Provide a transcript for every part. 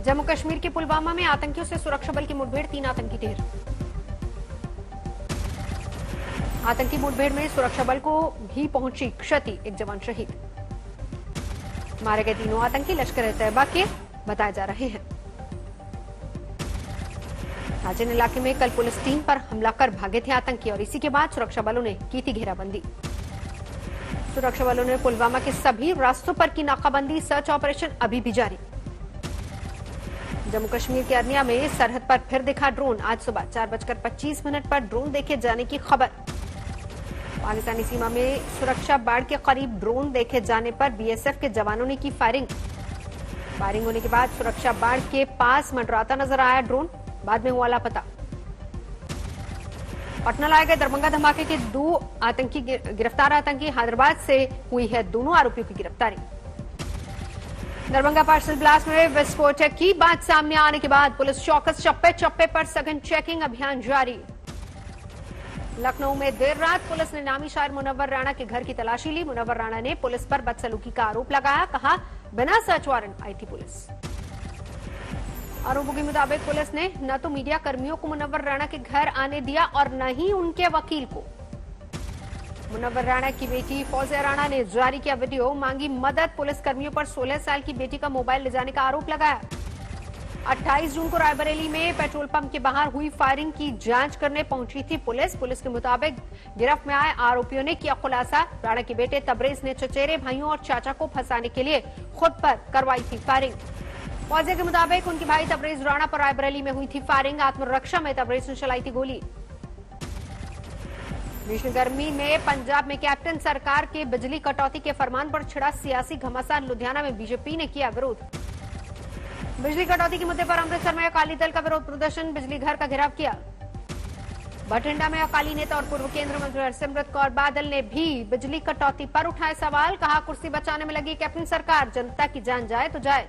जम्मू कश्मीर के पुलवामा में आतंकियों से सुरक्षा बल की मुठभेड़, 3 आतंकी ढेर। आतंकी मुठभेड़ में सुरक्षा बल को भी पहुंची क्षति, 1 जवान शहीद। मारे गए तीनों आतंकी लश्कर-ए-तैयबा के बताए जा रहे हैं। राजन इलाके में कल पुलिस टीम पर हमला कर भागे थे आतंकी और इसी के बाद सुरक्षा बलों ने की थी घेराबंदी। सुरक्षा बलों ने पुलवामा के सभी रास्तों पर की नाकाबंदी, सर्च ऑपरेशन अभी भी जारी। जम्मू कश्मीर के अरनिया में सरहद पर फिर दिखा ड्रोन, आज सुबह 4:25 पर ड्रोन देखे जाने की खबर। पाकिस्तानी सीमा में सुरक्षा बाड़ के करीब ड्रोन देखे जाने पर बीएसएफ के जवानों ने की फायरिंग। फायरिंग होने के बाद सुरक्षा बाड़ के पास मंडराता नजर आया ड्रोन, बाद में हुआ लापता। पटना लाए गए दरभंगा धमाके के 2 आतंकी गिरफ्तार आतंकी, हैदराबाद से हुई है दोनों आरोपियों की गिरफ्तारी। दरभंगा पार्सल ब्लास्ट में विस्फोटक की बात सामने आने के बाद पुलिस चौकस, चप्पे चप्पे पर सघन चेकिंग अभियान जारी। लखनऊ में देर रात पुलिस ने नामी शायर मुनव्वर राणा के घर की तलाशी ली। मुनव्वर राणा ने पुलिस पर बदसलूकी का आरोप लगाया, कहा बिना सर्च वारंट आई थी पुलिस। आरोपों के मुताबिक पुलिस ने न तो मीडिया कर्मियों को मुनव्वर राणा के घर आने दिया और न ही उनके वकील को। मुनव्वर राणा की बेटी फौजिया राणा ने जारी किया वीडियो, मांगी मदद। पुलिस कर्मियों पर 16 साल की बेटी का मोबाइल ले जाने का आरोप लगाया। 28 जून को रायबरेली में पेट्रोल पंप के बाहर हुई फायरिंग की जांच करने पहुंची थी पुलिस। पुलिस के मुताबिक गिरफ्त में आए आरोपियों ने किया खुलासा, राणा के बेटे तबरेज ने चचेरे भाइयों और चाचा को फंसाने के लिए खुद पर करवाई थी फायरिंग। फौजिया के मुताबिक उनके भाई तबरेज राणा पर रायबरेली में हुई थी फायरिंग। आत्मरक्षा में तबरेज ने चलाई थी गोली। भीषण गर्मी में पंजाब में कैप्टन सरकार के बिजली कटौती के फरमान पर छिड़ा सियासी घमासान, लुधियाना में बीजेपी ने किया विरोध। बिजली कटौती के मुद्दे पर अमृतसर में अकाली दल का विरोध प्रदर्शन, बिजली घर का घेराव किया। बठिंडा में अकाली नेता और पूर्व केंद्रीय मंत्री हरसिमरत कौर बादल ने भी बिजली कटौती पर उठाए सवाल, कहा कुर्सी बचाने में लगी कैप्टन सरकार, जनता की जान जाए तो जाए।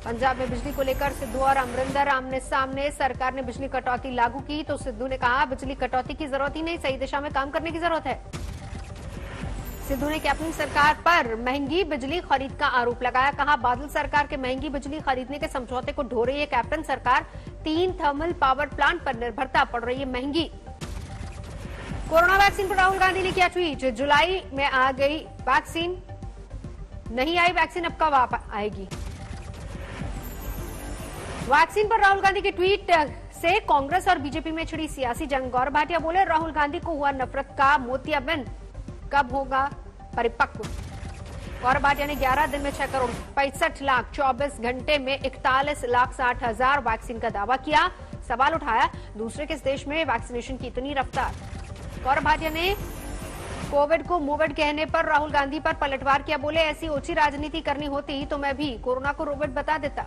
पंजाब में बिजली को लेकर सिद्धू और अमरिंदर आमने सामने, सरकार ने बिजली कटौती लागू की तो सिद्धू ने कहा बिजली कटौती की जरूरत ही नहीं, सही दिशा में काम करने की जरूरत है। सिद्धू ने कैप्टन सरकार पर महंगी बिजली खरीद का आरोप लगाया, कहा बादल सरकार के महंगी बिजली खरीदने के समझौते को ढो रही है कैप्टन सरकार, 3 थर्मल पावर प्लांट पर निर्भरता पड़ रही है महंगी। कोरोना वैक्सीन पर राहुल गांधी ने किया ट्वीट, जुलाई में आ गई वैक्सीन, नहीं आई वैक्सीन अब कब आएगी। वैक्सीन पर राहुल गांधी के ट्वीट से कांग्रेस और बीजेपी में छिड़ी सियासी जंग। गौरव भाटिया बोले राहुल गांधी को हुआ नफरत का मोतियाबिंद, कब होगा परिपक्व। गौरव भाटिया ने 11 दिन में 6 करोड़ 65 लाख, 24 घंटे में 41,60,000 वैक्सीन का दावा किया। सवाल उठाया दूसरे किस देश में वैक्सीनेशन की इतनी रफ्तार। गौरव भाटिया ने कोविड को मोविड कहने पर राहुल गांधी पर पलटवार किया, बोले ऐसी ओछी राजनीति करनी होती तो मैं भी कोरोना को रोबोट बता देता।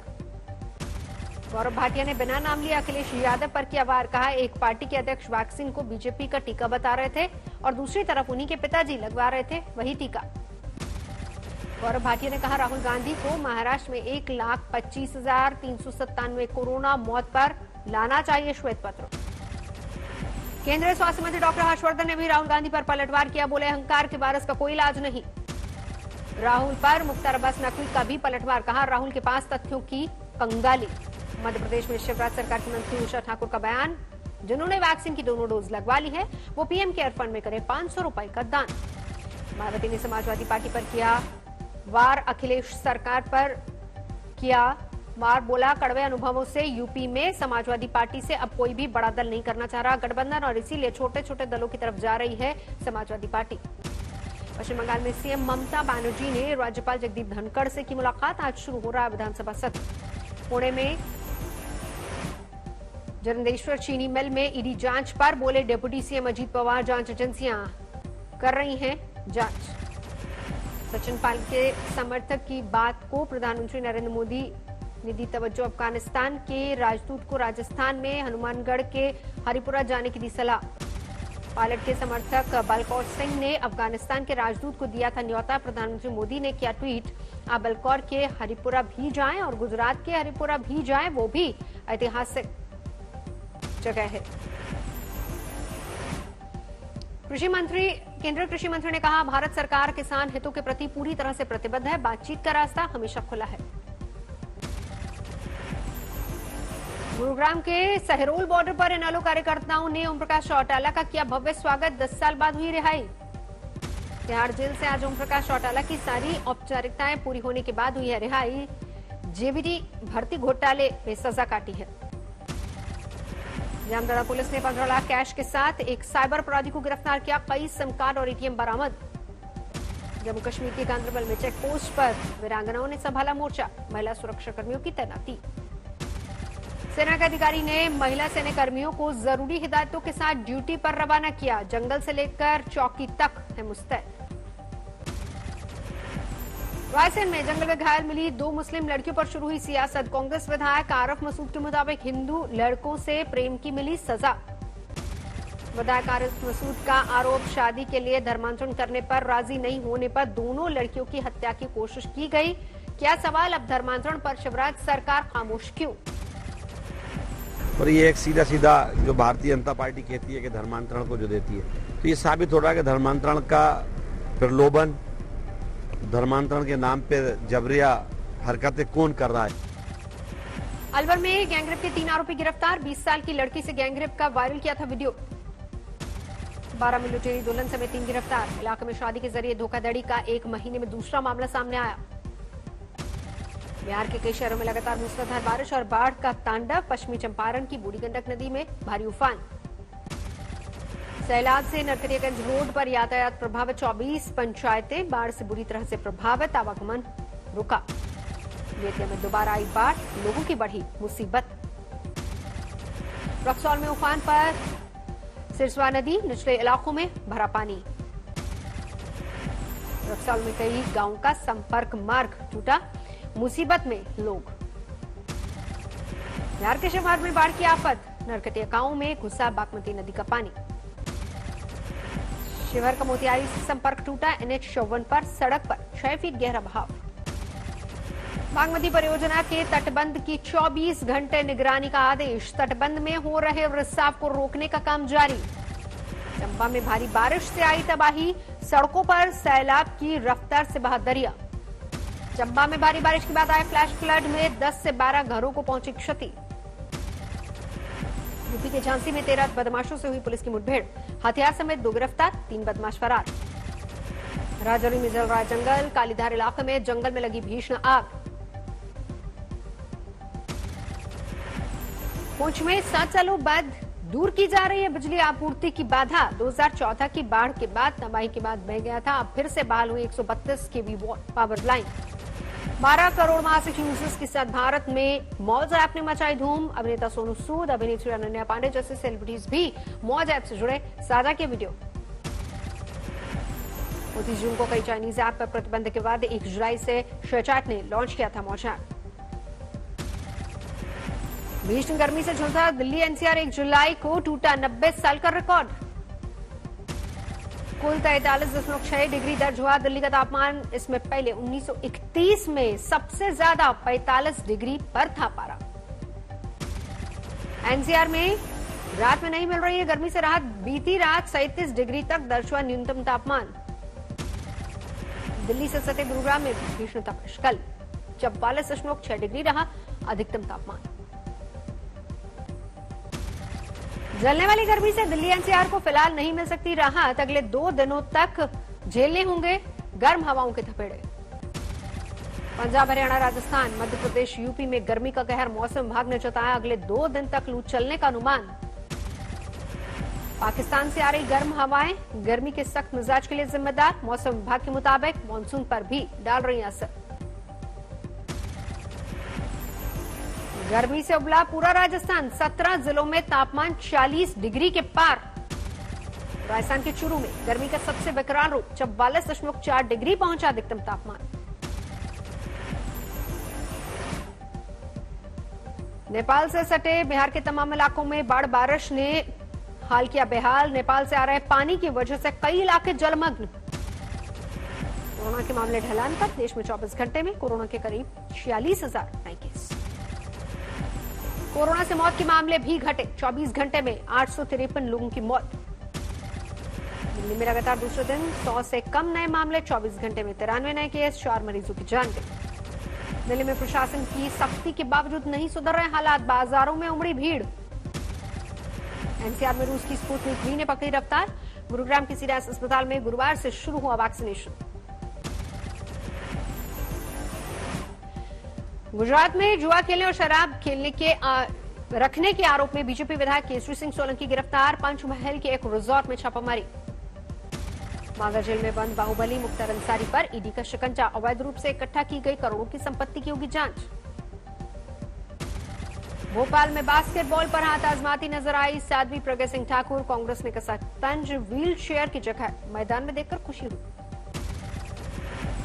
गौरव भाटिया ने बिना नाम लिए अखिलेश यादव पर किया वार, कहा एक पार्टी के अध्यक्ष वैक्सीन को बीजेपी का टीका बता रहे थे और दूसरी तरफ उन्हीं के पिताजी लगवा रहे थे वही टीका। गौरव भाटिया ने कहा राहुल गांधी को महाराष्ट्र में 1,25,397 कोरोना मौत पर लाना चाहिए श्वेत पत्र। केंद्रीय स्वास्थ्य मंत्री डॉक्टर हर्षवर्धन ने भी राहुल गांधी पर पलटवार किया, बोले अहंकार के वायरस का कोई इलाज नहीं। राहुल पर मुख्तार अब्बास नकवी का भी पलटवार, कहा राहुल के पास तथ्यों की कंगाली। मध्य प्रदेश में शिवराज सरकार की मंत्री उषा ठाकुर का बयान, जिन्होंने वैक्सीन की दोनों डोज लगवा ली है वो पीएम केयर फंड में करें 500 रुपए का दान। मायावती ने समाजवादी पार्टी पर किया वार, अखिलेश सरकार पर किया वार, बोला कड़वे अनुभवों से यूपी में समाजवादी पार्टी से अब कोई भी बड़ा दल नहीं करना चाह रहा गठबंधन और इसीलिए छोटे छोटे दलों की तरफ जा रही है समाजवादी पार्टी। पश्चिम बंगाल में सीएम ममता बनर्जी ने राज्यपाल जगदीप धनखड़ से की मुलाकात, आज शुरू हो रहा विधानसभा सत्र। पुणे में जरंदेश्वर चीनी मिल में ईडी जांच पर, बोले डिप्टी सीएम अजीत पवार जांच एजेंसियां कर रही हैं जांच। सचिन पायलट के समर्थक की बात को प्रधानमंत्री नरेंद्र मोदी ने दी तवज्जो, अफगानिस्तान के राजदूत को राजस्थान में हनुमानगढ़ के हरिपुरा जाने की दी सलाह। पायलट के समर्थक बलकौर सिंह ने अफगानिस्तान के राजदूत को दिया था न्योता, प्रधानमंत्री मोदी ने किया ट्वीट, आप बलकौर के हरिपुरा भी जाएं और गुजरात के हरिपुरा भी जाएं, वो भी ऐतिहासिक जगह है। केंद्रीय कृषि मंत्री ने कहा भारत सरकार किसान हितों के प्रति पूरी तरह से प्रतिबद्ध है, बातचीत का रास्ता हमेशा खुला है। गुरुग्राम के सहरोल बॉर्डर पर इनेलो कार्यकर्ताओं ने ओम प्रकाश चौटाला का किया भव्य स्वागत। 10 साल बाद हुई रिहाई। तिहाड़ जेल से आज ओम प्रकाश चौटाला की सारी औपचारिकताएं पूरी होने के बाद हुई है रिहाई। जेबीटी भर्ती घोटाले में सजा काटी है। जामताड़ा पुलिस ने 15 लाख कैश के साथ एक साइबर अपराधी को गिरफ्तार किया। कई सिम कार्ड और एटीएम बरामद। जम्मू कश्मीर के गांदरबल में चेक पोस्ट पर वीरांगनाओं ने संभाला मोर्चा। महिला सुरक्षा कर्मियों की तैनाती। सेना के अधिकारी ने महिला सैन्य कर्मियों को जरूरी हिदायतों के साथ ड्यूटी पर रवाना किया। जंगल से लेकर चौकी तक है मुस्तैद। रायसेन में जंगल में घायल मिली 2 मुस्लिम लड़कियों पर शुरू हुई सियासत। कांग्रेस विधायक आरफ मसूद के मुताबिक हिंदू लड़कों से प्रेम की मिली सजा। विधायक आरफ मसूद का आरोप शादी के लिए धर्मांतरण करने पर राजी नहीं होने पर दोनों लड़कियों की हत्या की कोशिश की गई। क्या सवाल, अब धर्मांतरण पर शिवराज सरकार खामोश क्यों? और ये एक सीधा सीधा जो भारतीय जनता पार्टी कहती है कि धर्मांतरण को जो देती है, तो ये साबित हो रहा है कि धर्मांतरण का प्रलोभन, धर्मांतरण के नाम पे जबरिया हरकतें कौन कर रहा है। अलवर में गैंगरेप के 3 आरोपी गिरफ्तार। 20 साल की लड़की से गैंगरेप का वायरल किया था वीडियो। 12 में लुटेरी दुल्हन समेत 3 गिरफ्तार। इलाके में शादी के जरिए धोखाधड़ी का 1 महीने में दूसरा मामला सामने आया। बिहार के कई शहरों में लगातार मूसलाधार बारिश और बाढ़ का तांडव। पश्चिमी चंपारण की बूढ़ी गंडक नदी में भारी उफान। सैलाब से नरकटियागंज रोड पर यातायात प्रभावित। 24 पंचायतें बाढ़ से बुरी तरह से प्रभावित। आवागमन रुका। बेतिया में दोबारा आई बाढ़, लोगों की बढ़ी मुसीबत। रक्सौल में उफान पर सिरसवा नदी, निचले इलाकों में भरा पानी। रक्सौल में कई गांवों का संपर्क मार्ग टूटा, मुसीबत में लोग। बिहार के शिवहर में बाढ़ की आफत। नरकटिया गांव में घुसा बागमती नदी का पानी। शिवहर का मोतिहारी से संपर्क टूटा। NH-54 पर सड़क पर 6 फीट गहरा बहाव। बागमती परियोजना के तटबंध की 24 घंटे निगरानी का आदेश। तटबंध में हो रहे रिसाव को रोकने का काम जारी। चंबा में भारी बारिश से आई तबाही। सड़कों पर सैलाब की रफ्तार से बहा दरिया। चंबा में भारी बारिश के बाद आए फ्लैश फ्लड में 10 से 12 घरों को पहुंची क्षति। यूपी के झांसी में 13 बदमाशों से हुई पुलिस की मुठभेड़। हथियार समेत 2 गिरफ्तार, 3 बदमाश फरार। राजौरी में जल रहा जंगल। कालीधार इलाके में जंगल में लगी भीषण आग। पुंछ में 7 सालों बाद दूर की जा रही है बिजली आपूर्ति की बाधा। 2014 की बाढ़ के बाद तबाही के बाद बह गया था। अब फिर से बहाल हुई 132 kV पावर लाइन। 12 करोड़ मासिक यूजर्स के साथ भारत में मौज ऐप ने मचाई धूम। अभिनेता सोनू सूद, अभिनेत्री अनन्या पांडे जैसे सेलिब्रिटीज भी मौज ऐप से जुड़े, साझा किए वीडियो। 29 जून को कई चाइनीज ऐप पर प्रतिबंध के बाद 1 जुलाई से शेयरचैट ने लॉन्च किया था मौज ऐप। भीषण गर्मी से झुलसा दिल्ली NCR। 1 जुलाई को टूटा 90 साल का रिकॉर्ड। कुल 43.6 डिग्री दर्ज हुआ दिल्ली का तापमान। इसमें पहले 1931 में सबसे ज्यादा 45 डिग्री पर था पारा। NCR में रात में नहीं मिल रही है गर्मी से राहत। बीती रात 37 डिग्री तक दर्ज हुआ न्यूनतम तापमान। दिल्ली से सटे गुरुग्राम में भीषण तपिश। कल 44.6 डिग्री रहा अधिकतम तापमान। जलने वाली गर्मी से दिल्ली NCR को फिलहाल नहीं मिल सकती राहत। अगले 2 दिनों तक झेलने होंगे गर्म हवाओं के थपेड़े। पंजाब, हरियाणा, राजस्थान, मध्य प्रदेश, यूपी में गर्मी का कहर। मौसम विभाग ने जताया अगले 2 दिन तक लू चलने का अनुमान। पाकिस्तान से आ रही गर्म हवाएं गर्मी के सख्त मिजाज के लिए जिम्मेदार। मौसम विभाग के मुताबिक मानसून पर भी डाल रही असर। गर्मी से उबला पूरा राजस्थान। 17 जिलों में तापमान 40 डिग्री के पार। राजस्थान के चूरू में गर्मी का सबसे विकराल रूप। 44.4 डिग्री पहुंचा अधिकतम तापमान। नेपाल से सटे बिहार के तमाम इलाकों में बाढ़ बारिश ने हाल किया बेहाल। नेपाल से आ रहे पानी की वजह से कई इलाके जलमग्न। कोरोना के मामले ढलान पर। देश में 24 घंटे में कोरोना के करीब 46,000 नए केस। कोरोना से मौत के मामले भी घटे। 24 घंटे में 853 लोगों की मौत। दिल्ली में लगातार दूसरे दिन 100 से कम नए मामले। 24 घंटे में 93 नए केस। 4 मरीजों की जान गई। दिल्ली में प्रशासन की सख्ती के बावजूद नहीं सुधर रहे हालात, बाजारों में उमड़ी भीड़। एनसीआर में रूस की स्पुतनिक V ने पकड़ी रफ्तार, गुरुग्राम के सीरियस अस्पताल में गुरुवार से शुरू हुआ वैक्सीनेशन। गुजरात में जुआ खेलने और शराब खेलने के रखने के आरोप में बीजेपी विधायक केसरी सिंह सोलंकी गिरफ्तार, पंचमहल के एक रिजॉर्ट में छापामारी। मागा जेल में बंद बाहुबली मुख्तार अंसारी पर ईडी का शिकंजा, अवैध रूप से इकट्ठा की गई करोड़ों की संपत्ति की होगी जांच। भोपाल में बास्केटबॉल पर हाथ आजमाती नजर आई साध्वी प्रज्ञा सिंह ठाकुर, कांग्रेस ने कसा तंज, व्हील चेयर की जगह मैदान में देखकर खुशी हुई।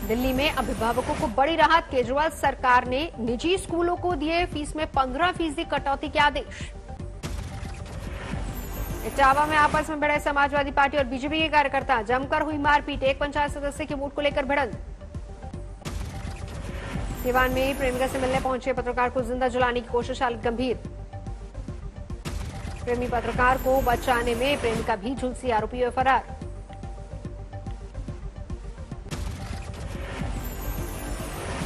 दिल्ली में अभिभावकों को बड़ी राहत, केजरीवाल सरकार ने निजी स्कूलों को दिए फीस में 15% कटौती के आदेश। इटावा में आपस में भिड़े समाजवादी पार्टी और बीजेपी के कार्यकर्ता, जमकर हुई मारपीट, एक पंचायत सदस्य के वोट को लेकर भिड़ंत। सिवान में प्रेमिका से मिलने पहुंचे पत्रकार को जिंदा जलाने की कोशिश, हालत गंभीर। प्रेमी पत्रकार को बचाने में प्रेमिका भी झुलसी, आरोपी हुए फरार।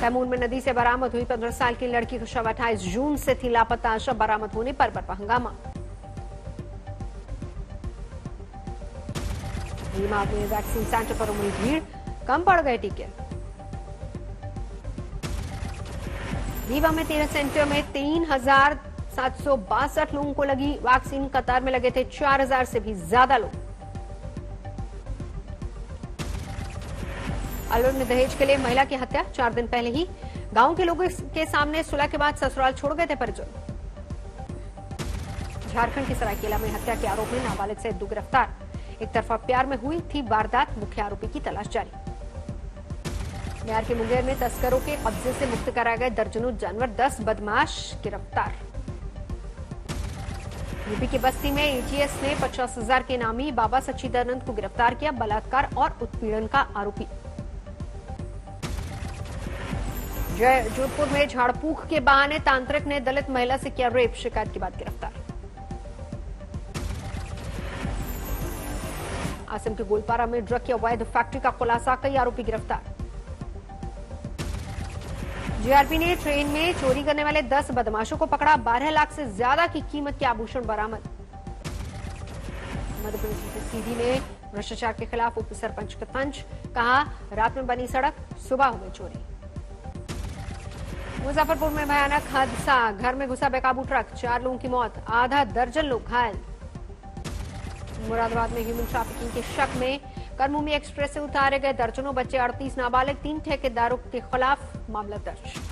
कैमूर में नदी से बरामद हुई 15 साल की लड़की का शव 28 जून से थी लापता, शव बरामद होने पर बरपा हंगामा। रीवा में वैक्सीन सेंटर पर उमड़ी भीड़, कम पड़ गए टीके। रीवा में 13 सेंटर में 3,762 लोगों को लगी वैक्सीन, कतार में लगे थे 4,000 से भी ज्यादा लोग। अलवर में दहेज के लिए महिला की हत्या, 4 दिन पहले ही गांव के लोगों के सामने सुलह के बाद ससुराल छोड़ गए थे परिजन। झारखंड के सरायकेला में हत्या के आरोप में नाबालिग से 2 गिरफ्तार, एक तरफा प्यार में हुई थी वारदात, मुख्य आरोपी की तलाश जारी। बिहार के मुंगेर में तस्करों के कब्जे से मुक्त कराए गए दर्जनों जानवर, 10 बदमाश गिरफ्तार। यूपी की बस्ती में एटीएस ने 50,000 के इनामी बाबा सच्चिदानंद को गिरफ्तार किया, बलात्कार और उत्पीड़न का आरोपी। जोधपुर में झाड़फूक के बहाने तांत्रिक ने दलित महिला से किया रेप, शिकायत के बाद गिरफ्तार। असम के गोलपारा में ड्रग की अवैध फैक्ट्री का खुलासा, कई आरोपी गिरफ्तार। जीआरपी ने ट्रेन में चोरी करने वाले 10 बदमाशों को पकड़ा, 12 लाख से ज्यादा की कीमत के आभूषण बरामद। मध्य प्रदेश के सीधी में भ्रष्टाचार के खिलाफ उप सरपंच का तंज, कहा रात में बनी सड़क, सुबह हो गई चोरी। मुजफ्फरपुर में भयानक हादसा, घर में घुसा बेकाबू ट्रक, 4 लोगों की मौत, आधा दर्जन लोग घायल। मुरादाबाद में ह्यूमन ट्रैफिकिंग के शक में कर्मभूमि एक्सप्रेस से उतारे गए दर्जनों बच्चे, 38 नाबालिग, 3 ठेकेदारों के खिलाफ मामला दर्ज।